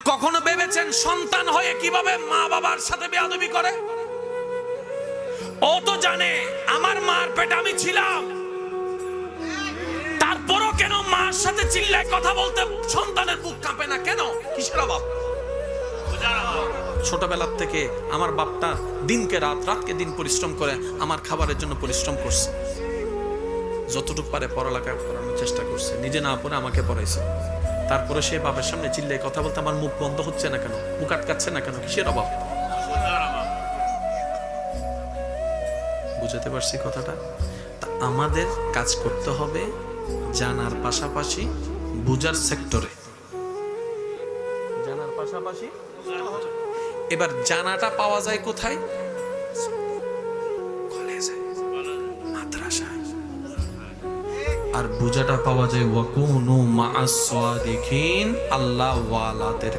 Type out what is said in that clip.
কখনো ভেবেছেন সন্তান হয়ে কিভাবে মা বাবার সাথে বেয়াদবি করে? ও তো জানে আমার মার পেটে আমি ছিলাম, তারপরও কেন মার সাথে চিল্লায় কথা বলতে সন্তানের বুক কাঁপে না কেন? কিসের অভাব? ছোটবেলার থেকে আমার বাপটা দিনকে রাত, রাতকে দিন পরিশ্রম করে আমার খাবারের জন্য পরিশ্রম করছে, যতটুকু পারে পড়ালেখা করানোর চেষ্টা করছে, নিজে না পড়ে আমাকে পড়াইছে। তারপরে সে বাপের সামনে চিল্লায় কথা বলতে আমার মুখ বন্ধ হচ্ছে না কেন, মুখ আটকাচ্ছে না কেন? কিসের অভাব? বুঝতে পারছি কথাটা? তা আমাদের কাজ করতে হবে জানার পাশাপাশি বুঝার সেক্টরে, জানার পাশাপাশি। এবার জানাটা পাওয়া যায় কোথায়? কলেজে, মাদ্রাসায়। আর বুঝাটা পাওয়া যায় ওয়াকুনু মা'আস সাদিকিন, আল্লাহ ওয়ালাদের